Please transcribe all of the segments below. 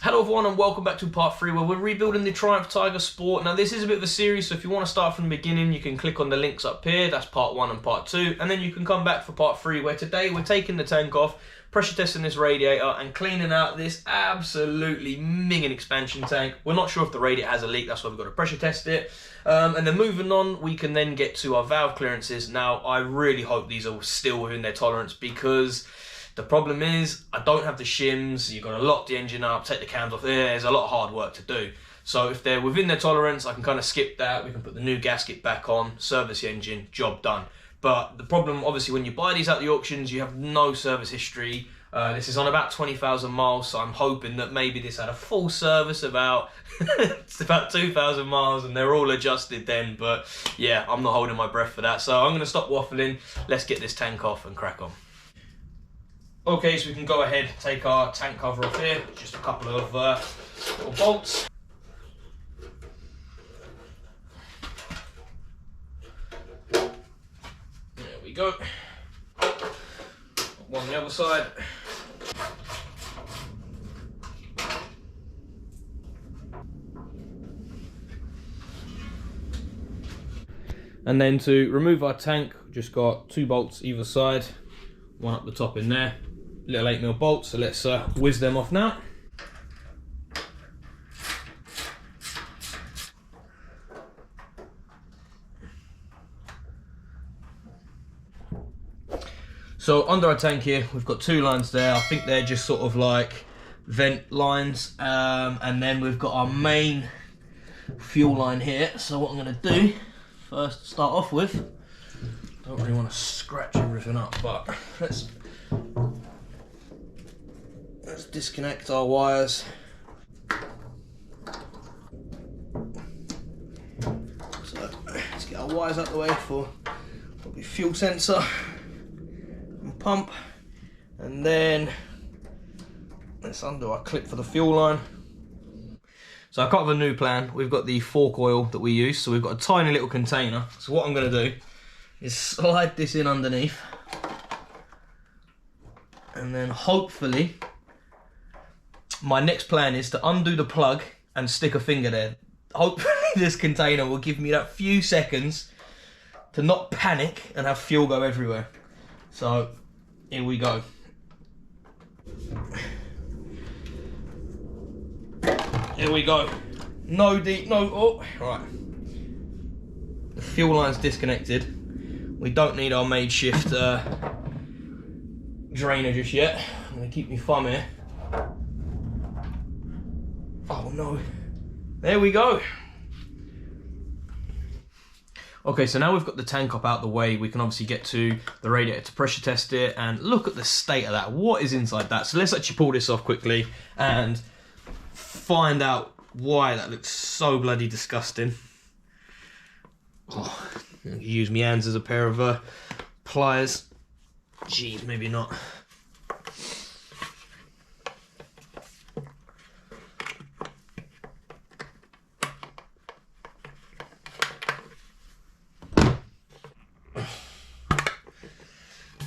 Hello everyone and welcome back to part 3 where we're rebuilding the Triumph Tiger Sport. Now this is a bit of a series, so if you want to start from the beginning you can click on the links up here. That's part 1 and part 2, and then you can come back for part 3 where today we're taking the tank off, pressure testing this radiator and cleaning out this absolutely minging expansion tank. We're not sure if the radiator has a leak, that's why we've got to pressure test it. And then moving on, we can then get to our valve clearances. Now I really hope these are still within their tolerance, because the problem is, I don't have the shims. You've got to lock the engine up, take the cams off. There's a lot of hard work to do. So if they're within their tolerance, I can kind of skip that. We can put the new gasket back on, service the engine, job done. But the problem, obviously, when you buy these at the auctions, you have no service history. This is on about 20,000 miles, so I'm hoping that maybe this had a full service about, it's about 2,000 miles, and they're all adjusted then. But yeah, I'm not holding my breath for that. So I'm going to stop waffling. Let's get this tank off and crack on. Okay, so we can go ahead, take our tank cover off here, just a couple of little bolts. There we go. One on the other side. And then to remove our tank, just got 2 bolts either side, one up the top in there. Little 8mm bolts, so let's whiz them off now. So under our tank here, we've got 2 lines there. I think they're just sort of like vent lines, and then we've got our main fuel line here. So what I'm going to do first, to start off with, don't really want to scratch everything up, but let's disconnect our wires. So let's get our wires out the way for probably fuel sensor and pump, and then let's undo our clip for the fuel line. So I got a new plan. We've got the fork oil that we use, so we've got a tiny little container. So what I'm going to do is slide this in underneath, and then hopefully my next plan is to undo the plug and stick a finger there. Hopefully this container will give me that few seconds to not panic and have fuel go everywhere. So here we go. Here we go. No deep, no, oh, right. The fuel line's disconnected. We don't need our makeshift drainer just yet. I'm gonna keep my thumb here. Oh no, there we go. Okay, so now we've got the tank up out the way, we can obviously get to the radiator to pressure test it, and look at the state of that. What is inside that? So let's actually pull this off quickly and find out why that looks so bloody disgusting. Oh, use my hands as a pair of pliers. Geez, maybe not.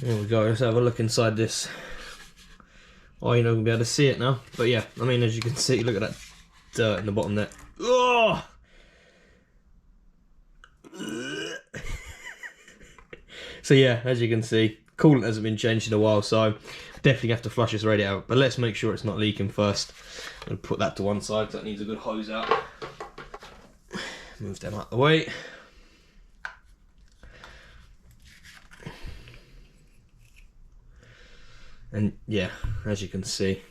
There we go, let's have a look inside this. Oh, you're not going to be able to see it now. But yeah, I mean, as you can see, look at that dirt in the bottom there. Oh! So yeah, as you can see, coolant hasn't been changed in a while, so definitely have to flush this radiator out. But let's make sure it's not leaking first. I'm going to put that to one side because that needs a good hose out. Move them out the way. And yeah, as you can see,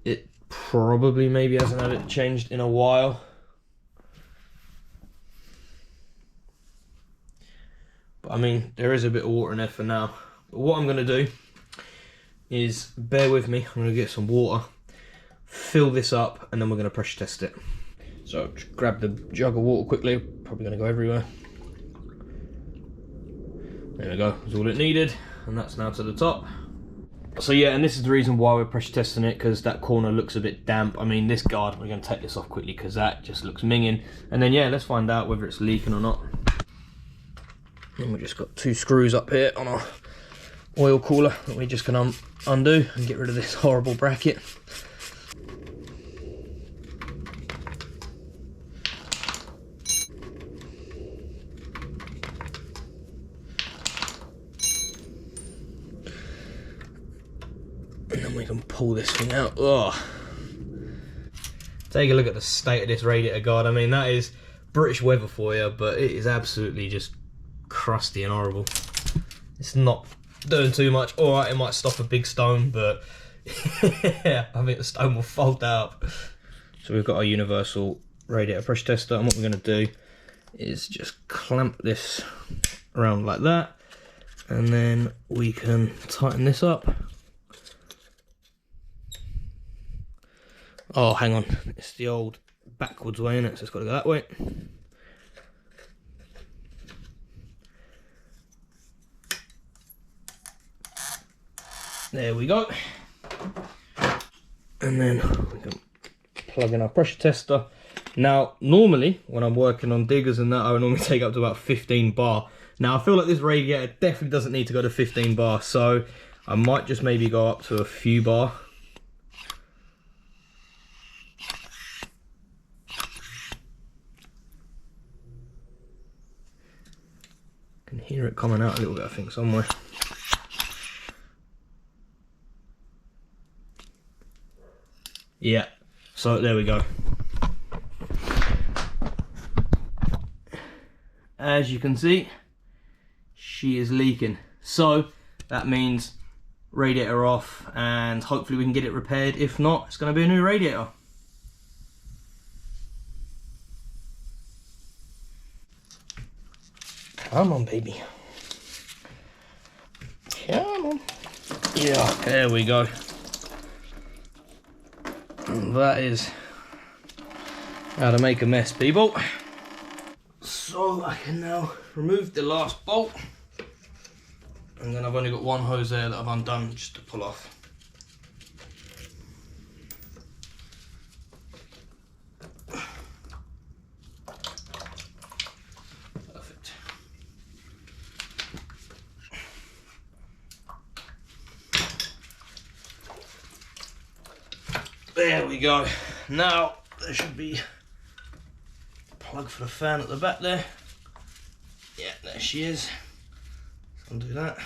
it probably maybe hasn't had it changed in a while. But I mean, there is a bit of water in there for now. But what I'm going to do is, bear with me, I'm going to get some water, fill this up, and then we're going to pressure test it. So just grab the jug of water quickly, probably going to go everywhere. There we go, that's all it needed, and that's now to the top. So yeah, and this is the reason why we're pressure testing it, because that corner looks a bit damp. I mean, this guard, we're going to take this off quickly because that just looks minging. And then yeah, let's find out whether it's leaking or not. And we've just got 2 screws up here on our oil cooler that we're just going to undo and get rid of this horrible bracket. pull this thing out. Ugh. Take a look at the state of this radiator guard. I mean, that is British weather for you, but it is absolutely just crusty and horrible. It's not doing too much. All right, it might stop a big stone, but yeah, I think the stone will fold up. So we've got our universal radiator pressure tester, and what we're going to do is just clamp this around like that, and then we can tighten this up. Oh, hang on, it's the old backwards way, innit? So it's got to go that way. There we go. And then we can plug in our pressure tester. Now, normally, when I'm working on diggers and that, I would normally take up to about 15 bar. Now, I feel like this radiator definitely doesn't need to go to 15 bar, so I might just maybe go up to a few bar. Can hear it coming out a little bit, I think, somewhere. Yeah, so there we go. As you can see, she is leaking. So that means radiator off, and hopefully we can get it repaired. If not, it's going to be a new radiator. Come on, baby. Come on. Yeah, there we go. And that is how to make a mess, people. So I can now remove the last bolt, and then I've only got one hose there that I've undone just to pull off. Perfect. There we go. Now there should be a plug for the fan at the back there. Yeah, there she is. Undo that.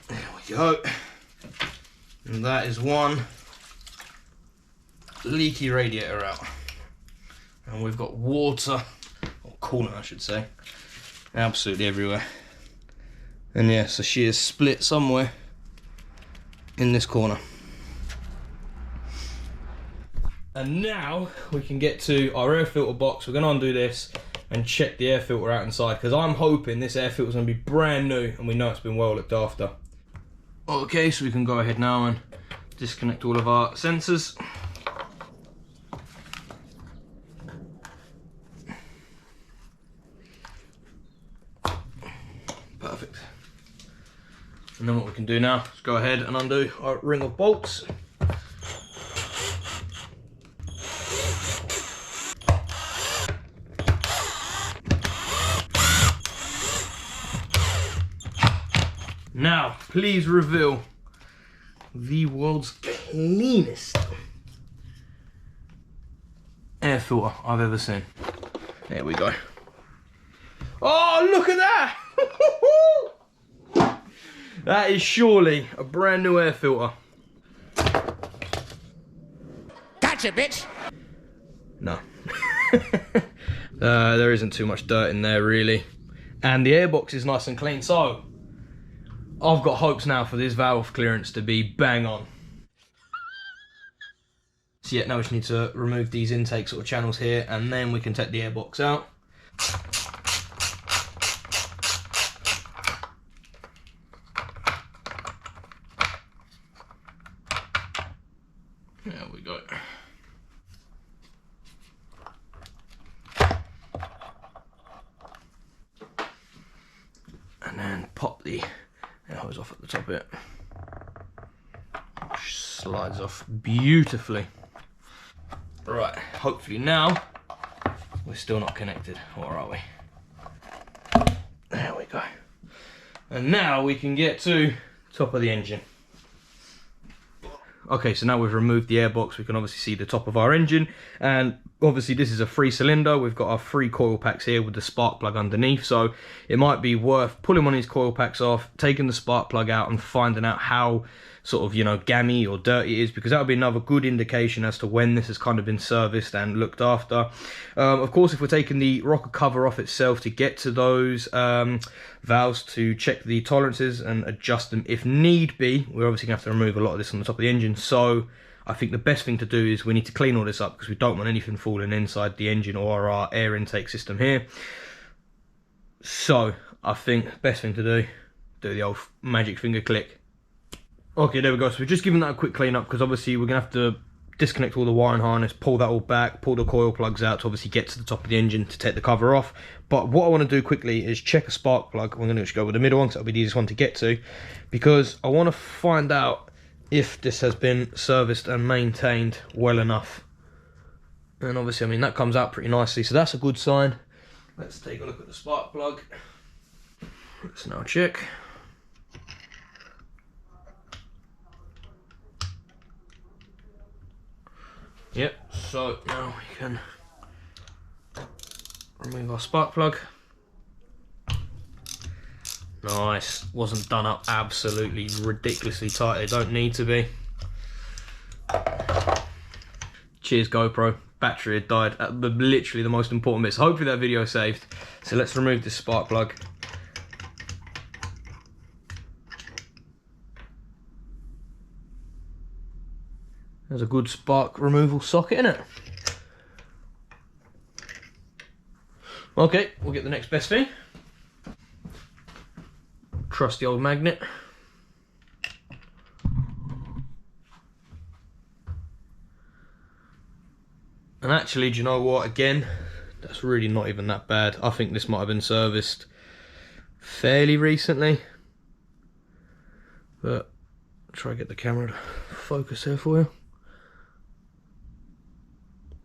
There we go. And that is one leaky radiator out. And we've got water, or coolant I should say, absolutely everywhere. And yeah, so she is split somewhere in this corner. And now we can get to our air filter box. We're going to undo this and check the air filter out inside, because I'm hoping this air filter is going to be brand new and we know it's been well looked after. Okay, so we can go ahead now and disconnect all of our sensors. Perfect. And then what we can do now is go ahead and undo our ring of bolts. Now, please reveal the world's cleanest air filter I've ever seen. There we go. Oh, look at that! That is surely a brand new air filter. Gotcha, bitch! No. There isn't too much dirt in there, really. And the airbox is nice and clean, so I've got hopes now for this valve clearance to be bang on. So yeah, now we just need to remove these intake sort of channels here, and then we can take the airbox out. There we go. And then pop the air hose off at the top of it. Slides off beautifully. Right, hopefully now we're still not connected, or are we? There we go. And now we can get to top of the engine. Okay, so now we've removed the airbox, we can obviously see the top of our engine, and obviously this is a 3-cylinder. We've got our 3 coil packs here with the spark plug underneath, so it might be worth pulling one of these coil packs off, taking the spark plug out and finding out how sort of, you know, gammy or dirty it is, because that would be another good indication as to when this has kind of been serviced and looked after. Of course, if we're taking the rocker cover off itself to get to those valves to check the tolerances and adjust them if need be, we're obviously going to have to remove a lot of this on the top of the engine. So I think the best thing to do is we need to clean all this up, because we don't want anything falling inside the engine or our air intake system here. So I think best thing to do the old magic finger click. Okay, there we go. So we're just giving that a quick clean up, because obviously we're going to have to disconnect all the wiring harness, pull that all back, pull the coil plugs out to obviously get to the top of the engine to take the cover off. But what I want to do quickly is check a spark plug. I'm going to just go with the middle one, because that'll be the easiest one to get to, because I want to find out if this has been serviced and maintained well enough. And obviously, I mean, that comes out pretty nicely, so that's a good sign. Let's take a look at the spark plug. Let's now check. Yep, so now we can remove our spark plug. Nice, wasn't done up absolutely ridiculously tight, they don't need to be. Cheers GoPro, battery had died at literally the most important bit, so hopefully that video saved. So let's remove this spark plug. There's a good spark removal socket in it. Okay, we'll get the next best thing. Trusty old magnet. And actually, do you know what? Again, that's really not even that bad. I think this might have been serviced fairly recently. But I'll try to get the camera to focus here for you.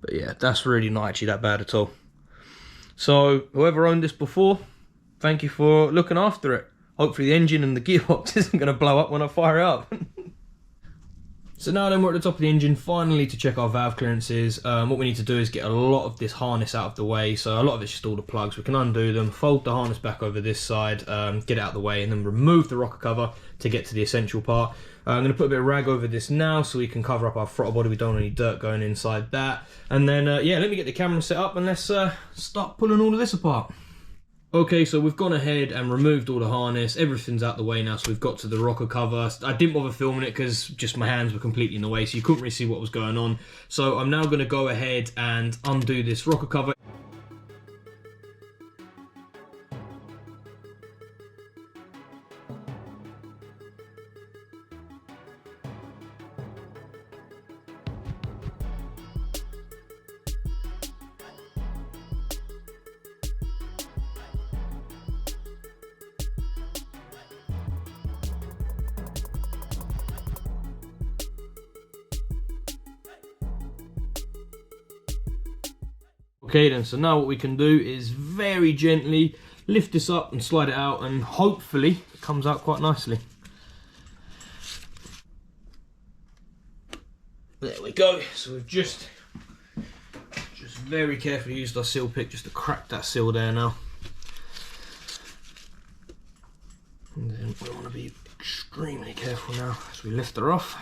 But yeah, that's really not actually that bad at all. So whoever owned this before, thank you for looking after it. Hopefully the engine and the gearbox isn't going to blow up when I fire it up. So now then, we're at the top of the engine, finally, to check our valve clearances. What we need to do is get a lot of this harness out of the way. So a lot of it's just all the plugs. We can undo them, fold the harness back over this side, get it out of the way, and then remove the rocker cover to get to the essential part. I'm going to put a bit of rag over this now so we can cover up our throttle body. We don't want any dirt going inside that. And then, yeah, let me get the camera set up and let's start pulling all of this apart. Okay, so we've gone ahead and removed all the harness. Everything's out the way now, so we've got to the rocker cover. I didn't bother filming it because just my hands were completely in the way, so you couldn't really see what was going on. So I'm now going to go ahead and undo this rocker cover. Okay then, so now what we can do is very gently lift this up and slide it out, and hopefully it comes out quite nicely. There we go. So we've just very carefully used our seal pick just to crack that seal there now. And then we want to be extremely careful now as we lift her off.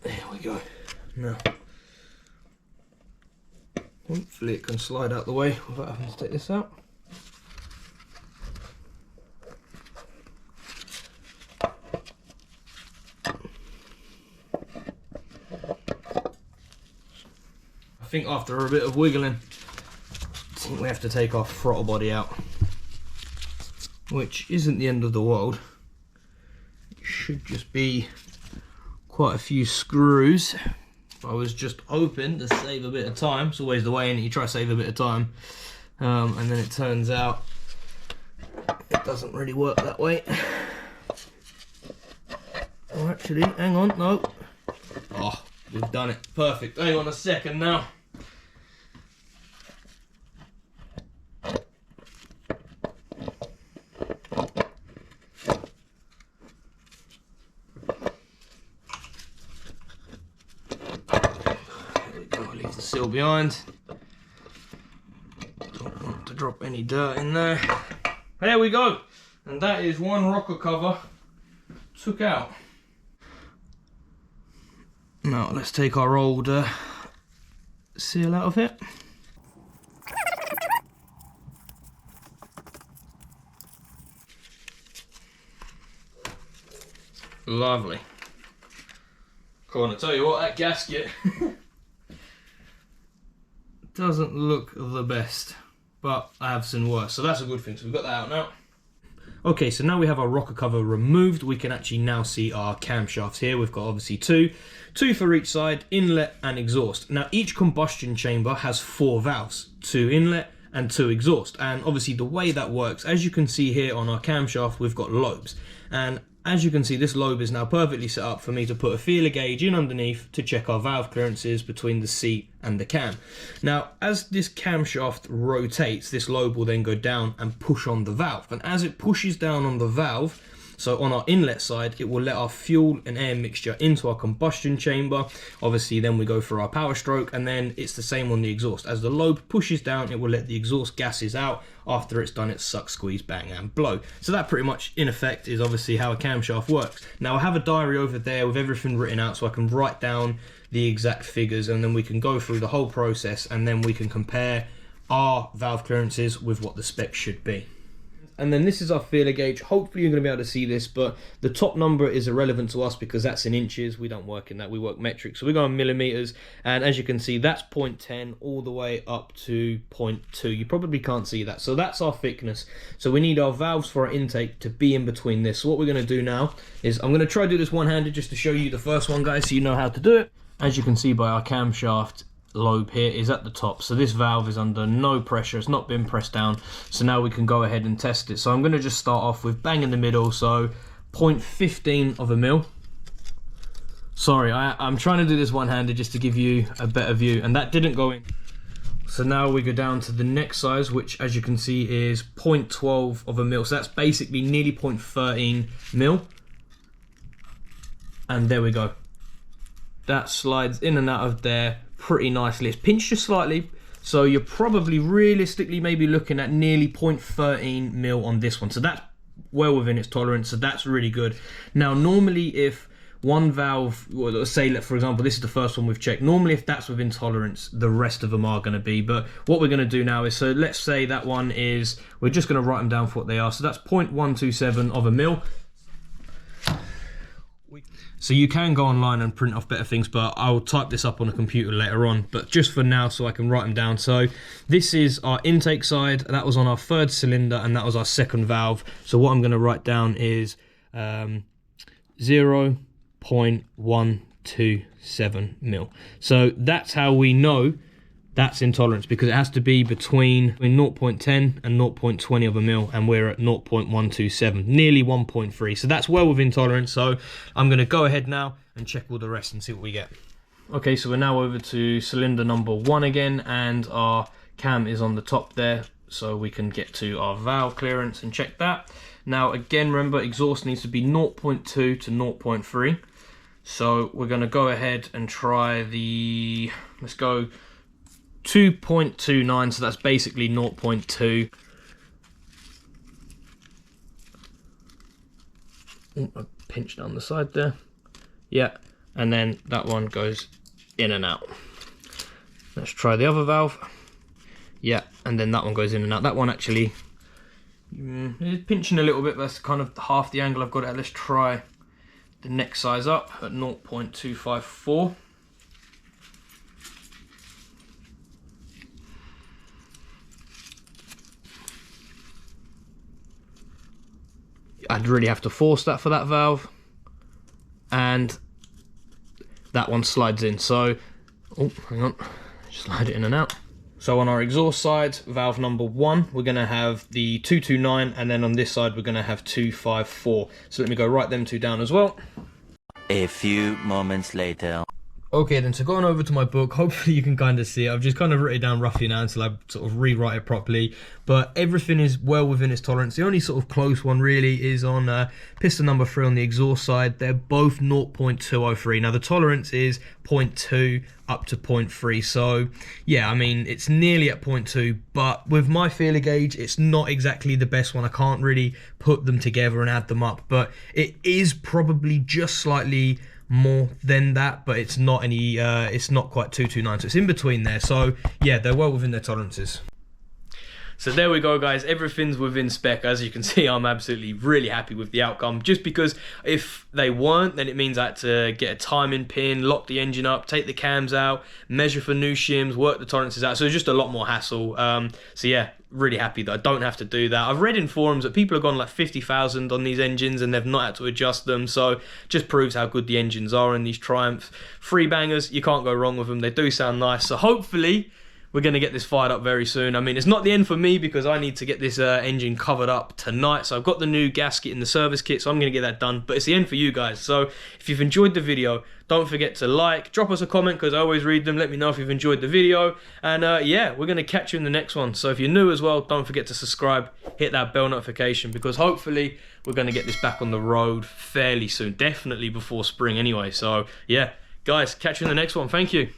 There we go. Now, hopefully it can slide out the way without having to take this out. I think after a bit of wiggling, I think we have to take our throttle body out, which isn't the end of the world. It should just be quite a few screws. I was just hoping to save a bit of time. It's always the way, and you try to save a bit of time, and then it turns out it doesn't really work that way. Oh, actually, hang on, no. Oh, we've done it. Perfect. Hang on a second now. still behind. Don't want to drop any dirt in there. There we go. And that is one rocker cover took out. Now let's take our old seal out of it. Lovely. Cool, and I tell you what, that gasket doesn't look the best, but I have seen worse, so that's a good thing. So we've got that out now. Okay, so now we have our rocker cover removed, we can actually now see our camshafts here. We've got obviously two for each side, inlet and exhaust. Now each combustion chamber has 4 valves, 2 inlet and 2 exhaust. And obviously the way that works, as you can see here on our camshaft, we've got lobes. And as you can see, this lobe is now perfectly set up for me to put a feeler gauge in underneath to check our valve clearances between the seat and the cam. Now, as this camshaft rotates, this lobe will then go down and push on the valve. And as it pushes down on the valve, so on our inlet side, it will let our fuel and air mixture into our combustion chamber. Obviously, then we go for our power stroke, and then it's the same on the exhaust. As the lobe pushes down, it will let the exhaust gases out. After it's done its suck, squeeze, bang, and blow. So that pretty much, in effect, is obviously how a camshaft works. Now, I have a diary over there with everything written out, so I can write down the exact figures, and then we can go through the whole process, and then we can compare our valve clearances with what the spec should be. And then this is our feeler gauge. Hopefully you're going to be able to see this, but the top number is irrelevant to us because that's in inches. We don't work in that, we work metric. So we go in millimeters, and as you can see, that's 0.10 all the way up to 0.2. You probably can't see that. So that's our thickness. So we need our valves for our intake to be in between this. So what we're going to do now is I'm going to try to do this one-handed just to show you the first one, guys, so you know how to do it. As you can see by our camshaft, lobe here is at the top, so this valve is under no pressure, it's not been pressed down, so now we can go ahead and test it. So I'm going to just start off with bang in the middle, so 0.15 of a mil. Sorry, I'm trying to do this one-handed just to give you a better view, and that didn't go in. So now we go down to the next size, which as you can see is 0.12 of a mil, so that's basically nearly 0.13 mil, and there we go. That slides in and out of there pretty nicely. It's pinched just slightly, so you're probably realistically maybe looking at nearly 0.13 mil on this one, so that's well within its tolerance, so that's really good. Now normally if one valve, well, let's say for example this is the first one we've checked, normally if that's within tolerance the rest of them are going to be, but what we're going to do now is, so let's say that one is, we're just going to write them down for what they are, so that's 0.127 of a mil. So you can go online and print off better things, but I'll type this up on a computer later on. But just for now, so I can write them down. So this is our intake side. That was on our 3rd cylinder, and that was our 2nd valve. So what I'm going to write down is 0.127 mil. So that's how we know that's in tolerance, because it has to be between 0.10 and 0.20 of a mil, and we're at 0.127, nearly 1.3. So that's well within tolerance. So I'm going to go ahead now and check all the rest and see what we get. Okay, so we're now over to cylinder number 1 again, and our cam is on the top there, so we can get to our valve clearance and check that. Now again, remember, exhaust needs to be 0.2 to 0.3. So we're going to go ahead and try the, let's go 2.29, so that's basically 0.2. Oh, I pinched down the side there. Yeah, and then that one goes in and out. Let's try the other valve. Yeah, and then that one goes in and out. That one actually is pinching a little bit, but that's kind of half the angle I've got it at. Let's try the next size up at 0.254. I'd really have to force that for that valve, and that one slides in. So, oh, hang on, slide it in and out. So on our exhaust side, valve number 1, we're going to have the 229, and then on this side we're going to have 254. So let me go write them two down as well. A few moments later. Okay then, so going over to my book, hopefully you can kind of see it. I've just kind of written it down roughly now until I sort of rewrite it properly. But everything is well within its tolerance. The only sort of close one really is on piston number 3 on the exhaust side. They're both 0.203. Now the tolerance is 0.2 up to 0.3. So yeah, I mean, it's nearly at 0.2, but with my feeler gauge, it's not exactly the best one. I can't really put them together and add them up, but it is probably just slightly more than that, but it's not any it's not quite 229, so it's in between there. So yeah, they're well within their tolerances. So there we go, guys. Everything's within spec. As you can see, I'm absolutely really happy with the outcome, just because if they weren't, then it means I had to get a timing pin, lock the engine up, take the cams out, measure for new shims, work the tolerances out. So it's just a lot more hassle. So yeah, really happy that I don't have to do that. I've read in forums that people have gone like 50,000 on these engines and they've not had to adjust them, so just proves how good the engines are in these Triumph. Free bangers, you can't go wrong with them. They do sound nice, so hopefully we're going to get this fired up very soon. I mean, it's not the end for me because I need to get this engine covered up tonight. So I've got the new gasket in the service kit, so I'm going to get that done. But it's the end for you guys. So if you've enjoyed the video, don't forget to like, drop us a comment because I always read them. Let me know if you've enjoyed the video. And yeah, we're going to catch you in the next one. So if you're new as well, don't forget to subscribe, hit that bell notification, because hopefully we're going to get this back on the road fairly soon. Definitely before spring anyway. So yeah, guys, catch you in the next one. Thank you.